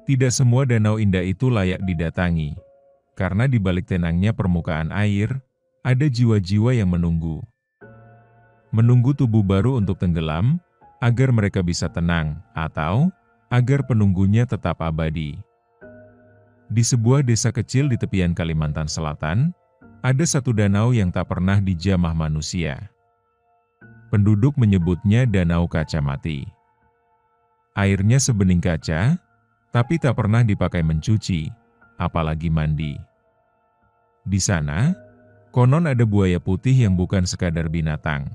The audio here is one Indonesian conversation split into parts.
Tidak semua danau indah itu layak didatangi, karena di balik tenangnya permukaan air, ada jiwa-jiwa yang menunggu. Menunggu tubuh baru untuk tenggelam, agar mereka bisa tenang, atau agar penunggunya tetap abadi. Di sebuah desa kecil di tepian Kalimantan Selatan, ada satu danau yang tak pernah dijamah manusia. Penduduk menyebutnya Danau Kaca Mati. Airnya sebening kaca, tapi tak pernah dipakai mencuci, apalagi mandi. Di sana, konon ada buaya putih yang bukan sekadar binatang,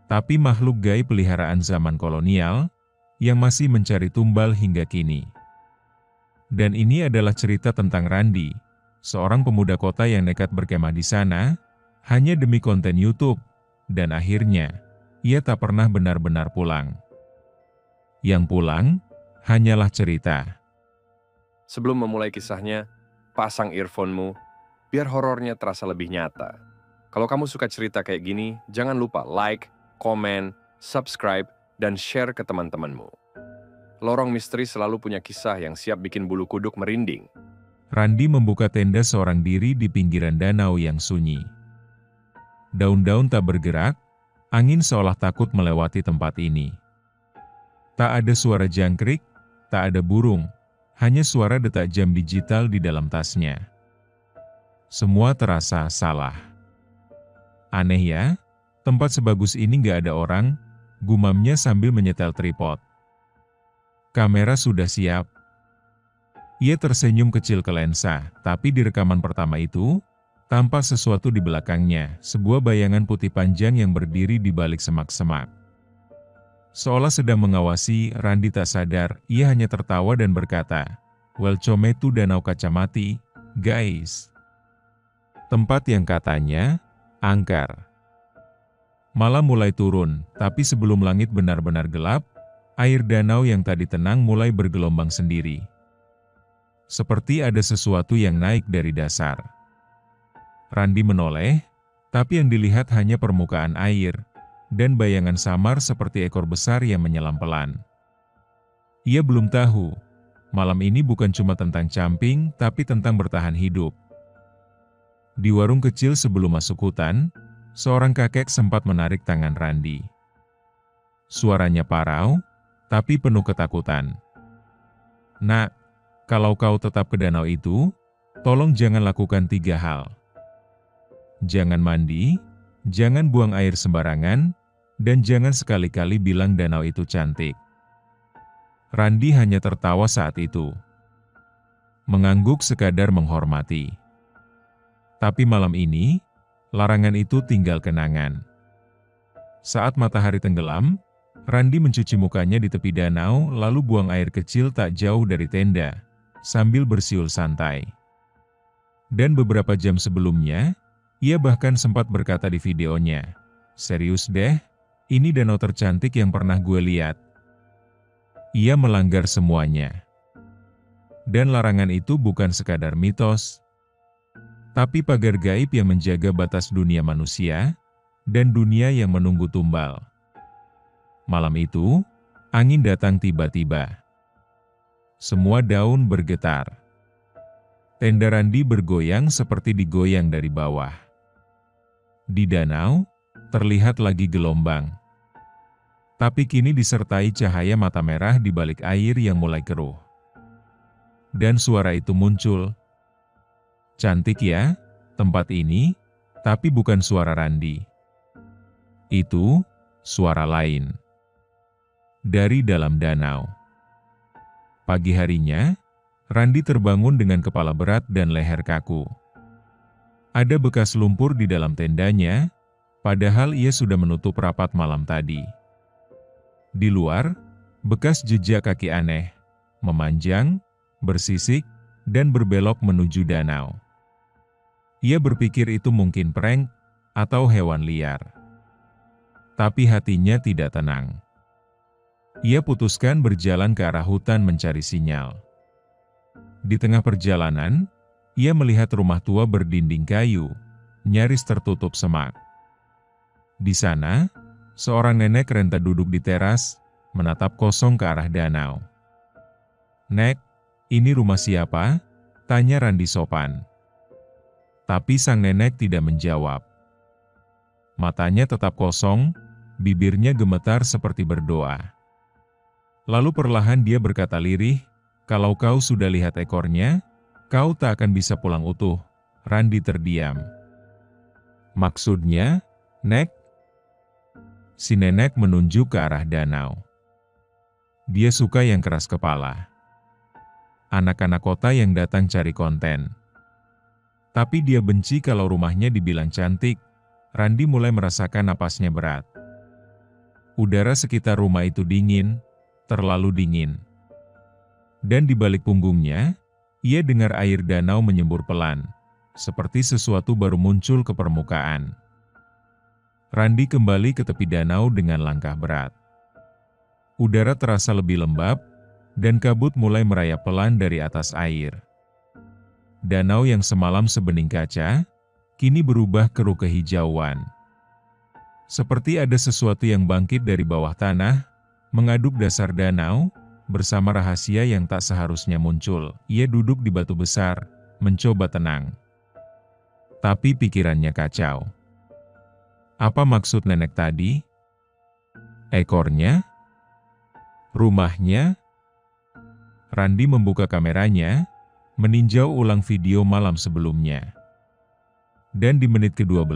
tapi makhluk gaib peliharaan zaman kolonial yang masih mencari tumbal hingga kini. Dan ini adalah cerita tentang Randi, seorang pemuda kota yang nekat berkemah di sana hanya demi konten YouTube, dan akhirnya ia tak pernah benar-benar pulang. Yang pulang hanyalah cerita. Sebelum memulai kisahnya, pasang earphone-mu biar horornya terasa lebih nyata. Kalau kamu suka cerita kayak gini, jangan lupa like, komen, subscribe, dan share ke teman-temanmu. Lorong Misteri selalu punya kisah yang siap bikin bulu kuduk merinding. Randi membuka tenda seorang diri di pinggiran danau yang sunyi. Daun-daun tak bergerak, angin seolah takut melewati tempat ini. Tak ada suara jangkrik, tak ada burung, hanya suara detak jam digital di dalam tasnya. Semua terasa salah. Aneh ya, tempat sebagus ini gak ada orang, gumamnya sambil menyetel tripod. Kamera sudah siap. Ia tersenyum kecil ke lensa, tapi di rekaman pertama itu, tampak sesuatu di belakangnya, sebuah bayangan putih panjang yang berdiri di balik semak-semak. Seolah sedang mengawasi, Randi tak sadar, ia hanya tertawa dan berkata, "Welcome to Danau Kaca Mati, guys." Tempat yang katanya angker. Malam mulai turun, tapi sebelum langit benar-benar gelap, air danau yang tadi tenang mulai bergelombang sendiri. Seperti ada sesuatu yang naik dari dasar. Randi menoleh, tapi yang dilihat hanya permukaan air, dan bayangan samar seperti ekor besar yang menyelam pelan. Ia belum tahu, malam ini bukan cuma tentang camping, tapi tentang bertahan hidup. Di warung kecil sebelum masuk hutan, seorang kakek sempat menarik tangan Randi. Suaranya parau, tapi penuh ketakutan. "Nak, kalau kau tetap ke danau itu, tolong jangan lakukan 3 hal. Jangan mandi, jangan buang air sembarangan, dan jangan sekali-kali bilang danau itu cantik." Randi hanya tertawa saat itu. Mengangguk sekadar menghormati. Tapi malam ini, larangan itu tinggal kenangan. Saat matahari tenggelam, Randi mencuci mukanya di tepi danau lalu buang air kecil tak jauh dari tenda, sambil bersiul santai. Dan beberapa jam sebelumnya, ia bahkan sempat berkata di videonya, "Serius deh, ini danau tercantik yang pernah gue lihat." Ia melanggar semuanya. Dan larangan itu bukan sekadar mitos, tapi pagar gaib yang menjaga batas dunia manusia, dan dunia yang menunggu tumbal. Malam itu, angin datang tiba-tiba. Semua daun bergetar. Tenda Randi bergoyang seperti digoyang dari bawah. Di danau, terlihat lagi gelombang. Tapi kini disertai cahaya mata merah di balik air yang mulai keruh. Dan suara itu muncul. "Cantik ya, tempat ini," tapi bukan suara Randi. Itu suara lain. Dari dalam danau. Pagi harinya, Randi terbangun dengan kepala berat dan leher kaku. Ada bekas lumpur di dalam tendanya, padahal ia sudah menutup rapat malam tadi. Di luar, bekas jejak kaki aneh, memanjang, bersisik, dan berbelok menuju danau. Ia berpikir itu mungkin prank atau hewan liar. Tapi hatinya tidak tenang. Ia putuskan berjalan ke arah hutan mencari sinyal. Di tengah perjalanan, ia melihat rumah tua berdinding kayu, nyaris tertutup semak. Di sana, seorang nenek renta duduk di teras, menatap kosong ke arah danau. "Nek, "Ini rumah siapa?" tanya Randi sopan. Tapi sang nenek tidak menjawab. Matanya tetap kosong, bibirnya gemetar seperti berdoa. Lalu perlahan dia berkata lirih, "Kalau kau sudah lihat ekornya, kau tak akan bisa pulang utuh." Randi terdiam. "Maksudnya, Nek?" Si nenek menunjuk ke arah danau. Dia suka yang keras kepala. Anak-anak kota yang datang cari konten. Tapi dia benci kalau rumahnya dibilang cantik. Randi mulai merasakan napasnya berat. Udara sekitar rumah itu dingin, terlalu dingin. Dan di balik punggungnya, ia dengar air danau menyembur pelan, seperti sesuatu baru muncul ke permukaan. Randi kembali ke tepi danau dengan langkah berat. Udara terasa lebih lembab, dan kabut mulai merayap pelan dari atas air. Danau yang semalam sebening kaca, kini berubah keruh kehijauan. Seperti ada sesuatu yang bangkit dari bawah tanah, mengaduk dasar danau, bersama rahasia yang tak seharusnya muncul. Ia duduk di batu besar, mencoba tenang. Tapi pikirannya kacau. Apa maksud nenek tadi? Ekornya? Rumahnya? Randi membuka kameranya, meninjau ulang video malam sebelumnya. Dan di menit ke-12,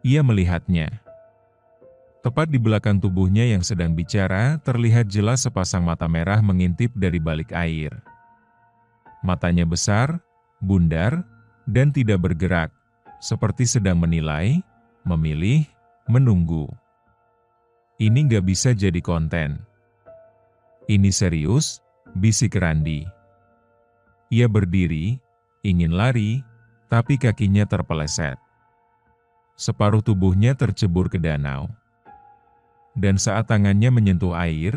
ia melihatnya. Tepat di belakang tubuhnya yang sedang bicara, terlihat jelas sepasang mata merah mengintip dari balik air. Matanya besar, bundar, dan tidak bergerak, seperti sedang menilai, memilih, menunggu. Ini nggak bisa jadi konten. Ini serius, bisik Randi. Ia berdiri, ingin lari, tapi kakinya terpeleset. Separuh tubuhnya tercebur ke danau. Dan saat tangannya menyentuh air,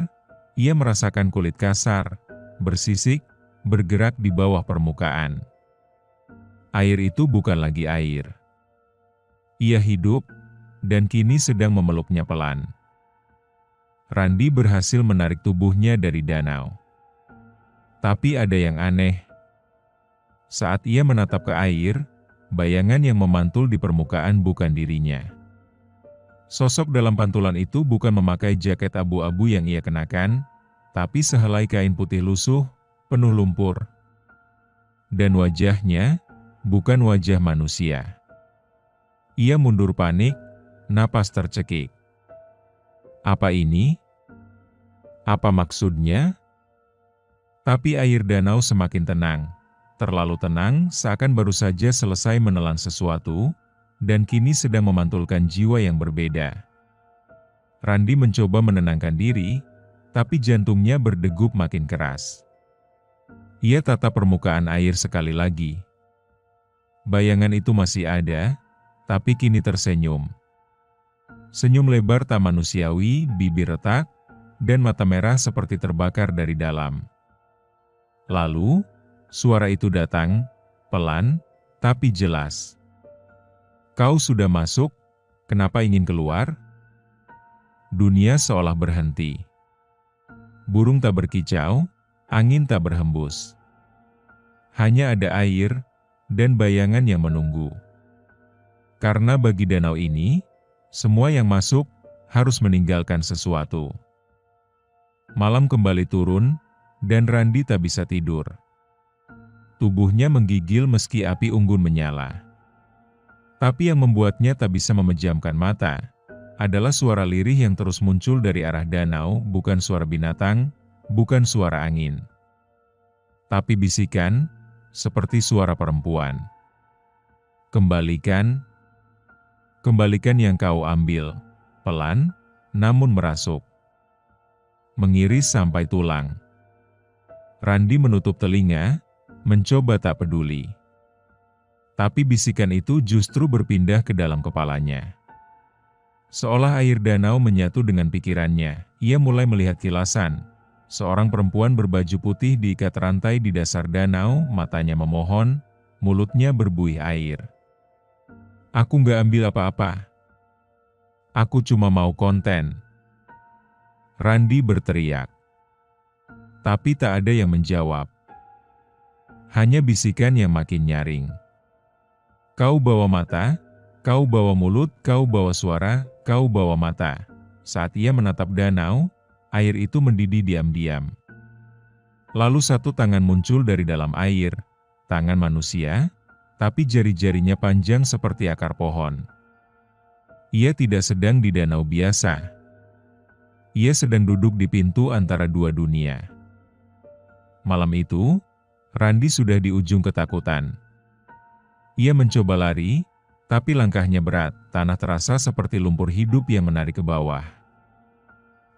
ia merasakan kulit kasar, bersisik, bergerak di bawah permukaan. Air itu bukan lagi air. Ia hidup, dan kini sedang memeluknya pelan. Randi berhasil menarik tubuhnya dari danau. Tapi ada yang aneh. Saat ia menatap ke air, bayangan yang memantul di permukaan bukan dirinya. Sosok dalam pantulan itu bukan memakai jaket abu-abu yang ia kenakan, tapi sehelai kain putih lusuh, penuh lumpur. Dan wajahnya, bukan wajah manusia. Ia mundur panik, napas tercekik. Apa ini? Apa maksudnya? Tapi air danau semakin tenang. Terlalu tenang, seakan baru saja selesai menelan sesuatu, dan kini sedang memantulkan jiwa yang berbeda. Randi mencoba menenangkan diri, tapi jantungnya berdegup makin keras. Ia tatap permukaan air sekali lagi. Bayangan itu masih ada, tapi kini tersenyum. Senyum lebar tak manusiawi, bibir retak, dan mata merah seperti terbakar dari dalam. Lalu, suara itu datang, pelan, tapi jelas. Kau sudah masuk, kenapa ingin keluar? Dunia seolah berhenti. Burung tak berkicau, angin tak berhembus. Hanya ada air, dan bayangan yang menunggu. Karena bagi danau ini, semua yang masuk harus meninggalkan sesuatu. Malam kembali turun, dan Randi tak bisa tidur. Tubuhnya menggigil meski api unggun menyala. Tapi yang membuatnya tak bisa memejamkan mata, adalah suara lirih yang terus muncul dari arah danau, bukan suara binatang, bukan suara angin. Tapi bisikan, seperti suara perempuan. Kembalikan yang kau ambil, pelan, namun merasuk. Mengiris sampai tulang. Randi menutup telinga, mencoba tak peduli. Tapi bisikan itu justru berpindah ke dalam kepalanya. Seolah air danau menyatu dengan pikirannya, ia mulai melihat kilasan. Seorang perempuan berbaju putih diikat rantai di dasar danau, matanya memohon, mulutnya berbuih air. Aku nggak ambil apa-apa. Aku cuma mau konten. Randi berteriak. Tapi tak ada yang menjawab. hanya bisikan yang makin nyaring. Kau bawa mata, kau bawa mulut, kau bawa suara, kau bawa mata. Saat ia menatap danau, air itu mendidih diam-diam. Lalu satu tangan muncul dari dalam air, tangan manusia, tapi jari-jarinya panjang seperti akar pohon. Ia tidak sedang di danau biasa. Ia sedang duduk di pintu antara dua dunia. Malam itu, Randi sudah di ujung ketakutan. Ia mencoba lari, tapi langkahnya berat, tanah terasa seperti lumpur hidup yang menarik ke bawah.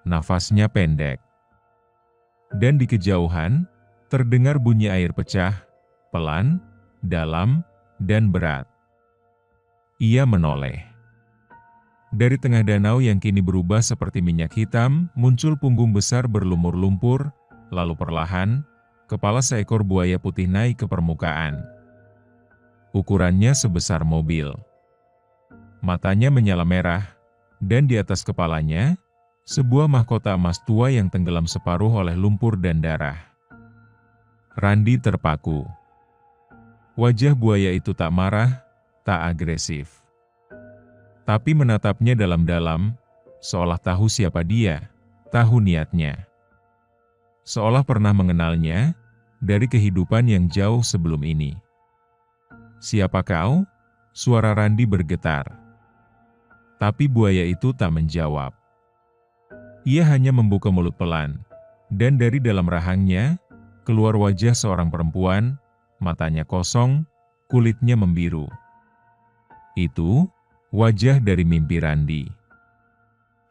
Nafasnya pendek. Dan di kejauhan, terdengar bunyi air pecah, pelan, dalam, dan berat. Ia menoleh. Dari tengah danau yang kini berubah seperti minyak hitam, muncul punggung besar berlumur lumpur, lalu perlahan, kepala seekor buaya putih naik ke permukaan. Ukurannya sebesar mobil. Matanya menyala merah, dan di atas kepalanya, sebuah mahkota emas tua yang tenggelam separuh oleh lumpur dan darah. Randi terpaku. Wajah buaya itu tak marah, tak agresif. Tapi menatapnya dalam-dalam, seolah tahu siapa dia, tahu niatnya. Seolah pernah mengenalnya, dari kehidupan yang jauh sebelum ini. "Siapa kau?" Suara Randi bergetar. Tapi buaya itu tak menjawab. Ia hanya membuka mulut pelan, dan dari dalam rahangnya, keluar wajah seorang perempuan, matanya kosong, kulitnya membiru. Itu wajah dari mimpi Randi.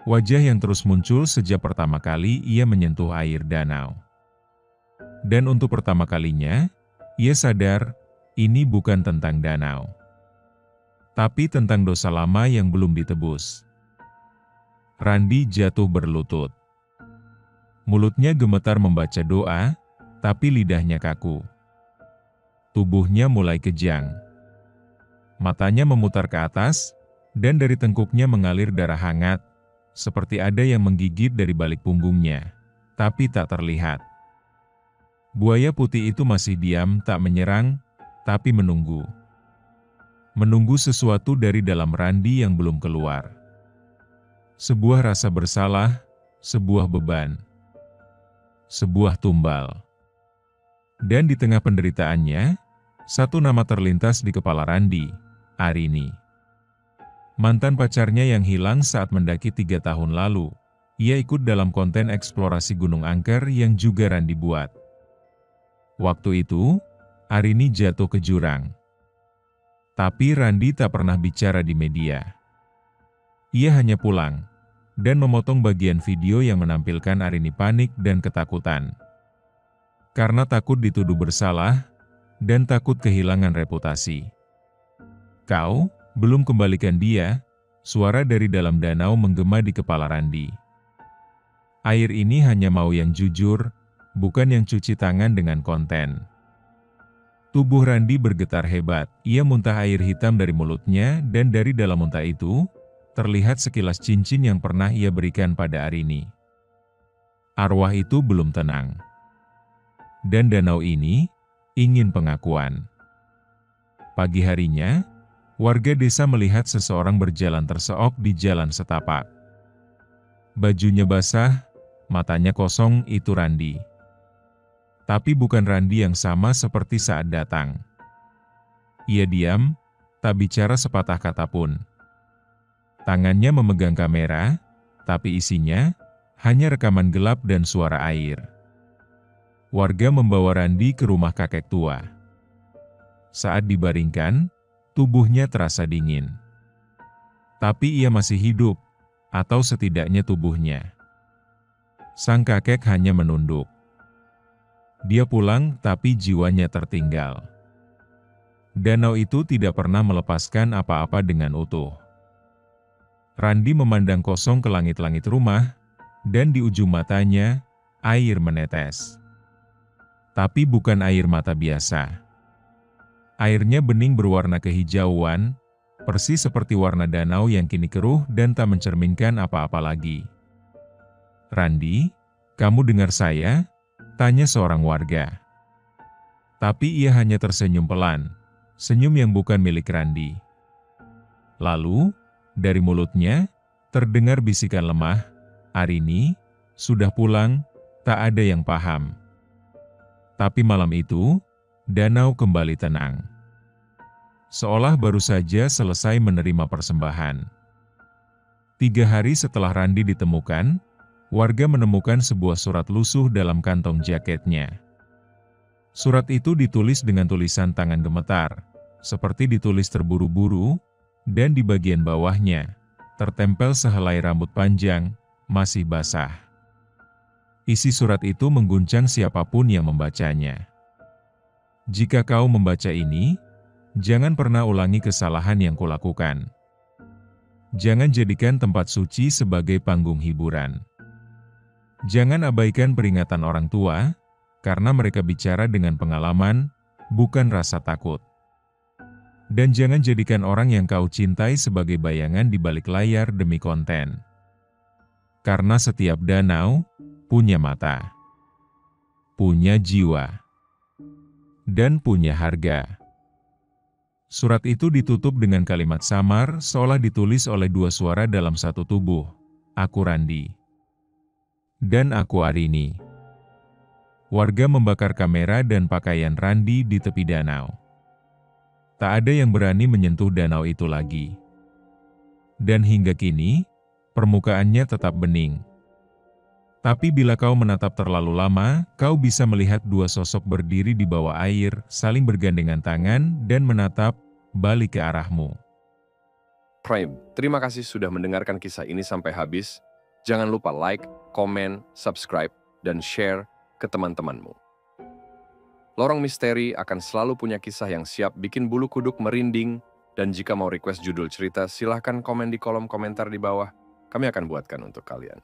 Wajah yang terus muncul sejak pertama kali ia menyentuh air danau. Dan untuk pertama kalinya, ia sadar ini bukan tentang danau, tapi tentang dosa lama yang belum ditebus. Randi jatuh berlutut. Mulutnya gemetar membaca doa, tapi lidahnya kaku. Tubuhnya mulai kejang. Matanya memutar ke atas, dan dari tengkuknya mengalir darah hangat, seperti ada yang menggigit dari balik punggungnya, tapi tak terlihat. Buaya putih itu masih diam, tak menyerang, tapi menunggu. Menunggu sesuatu dari dalam Randi yang belum keluar. Sebuah rasa bersalah, sebuah beban, sebuah tumbal. Dan di tengah penderitaannya, satu nama terlintas di kepala Randi, Arini. Mantan pacarnya yang hilang saat mendaki 3 tahun lalu. Ia ikut dalam konten eksplorasi Gunung Angker yang juga Randi buat. Waktu itu, Arini jatuh ke jurang. Tapi Randi tak pernah bicara di media. Ia hanya pulang, dan memotong bagian video yang menampilkan Arini panik dan ketakutan. Karena takut dituduh bersalah, dan takut kehilangan reputasi. "Kau belum kembalikan dia," suara dari dalam danau menggema di kepala Randi. Air ini hanya mau yang jujur, bukan yang cuci tangan dengan konten. Tubuh Randi bergetar hebat, ia muntah air hitam dari mulutnya dan dari dalam muntah itu, terlihat sekilas cincin yang pernah ia berikan pada Arini. Arwah itu belum tenang. Dan danau ini ingin pengakuan. Pagi harinya, warga desa melihat seseorang berjalan terseok di jalan setapak. Bajunya basah, matanya kosong, itu Randi. Tapi bukan Randi yang sama seperti saat datang. Ia diam, tak bicara sepatah kata pun. Tangannya memegang kamera, tapi isinya hanya rekaman gelap dan suara air. Warga membawa Randi ke rumah kakek tua. Saat dibaringkan, tubuhnya terasa dingin. Tapi ia masih hidup, atau setidaknya tubuhnya. Sang kakek hanya menunduk. Dia pulang, tapi jiwanya tertinggal. Danau itu tidak pernah melepaskan apa-apa dengan utuh. Randi memandang kosong ke langit-langit rumah, dan di ujung matanya, air menetes. Tapi bukan air mata biasa. Airnya bening berwarna kehijauan, persis seperti warna danau yang kini keruh dan tak mencerminkan apa-apa lagi. "Randi, kamu dengar saya?" tanya seorang warga. Tapi ia hanya tersenyum pelan, senyum yang bukan milik Randi. Lalu, dari mulutnya, terdengar bisikan lemah, "Arini, sudah pulang, tak ada yang paham." Tapi malam itu, danau kembali tenang. Seolah baru saja selesai menerima persembahan. 3 hari setelah Randi ditemukan, warga menemukan sebuah surat lusuh dalam kantong jaketnya. Surat itu ditulis dengan tulisan tangan gemetar, seperti ditulis terburu-buru, dan di bagian bawahnya, tertempel sehelai rambut panjang, masih basah. Isi surat itu mengguncang siapapun yang membacanya. "Jika kau membaca ini, jangan pernah ulangi kesalahan yang kulakukan. Jangan jadikan tempat suci sebagai panggung hiburan. Jangan abaikan peringatan orang tua, karena mereka bicara dengan pengalaman, bukan rasa takut. Dan jangan jadikan orang yang kau cintai sebagai bayangan di balik layar demi konten. Karena setiap danau punya mata, punya jiwa, dan punya harga." Surat itu ditutup dengan kalimat samar seolah ditulis oleh 2 suara dalam satu tubuh. "Aku Randi." Dan "Aku Arini." Warga membakar kamera dan pakaian Randi di tepi danau. Tak ada yang berani menyentuh danau itu lagi. Dan hingga kini, permukaannya tetap bening. Tapi bila kau menatap terlalu lama, kau bisa melihat 2 sosok berdiri di bawah air, saling bergandengan tangan dan menatap balik ke arahmu. Prime, terima kasih sudah mendengarkan kisah ini sampai habis. Jangan lupa like, komen, subscribe, dan share ke teman-temanmu. Lorong Misteri akan selalu punya kisah yang siap bikin bulu kuduk merinding, dan jika mau request judul cerita, silahkan komen di kolom komentar di bawah. Kami akan buatkan untuk kalian.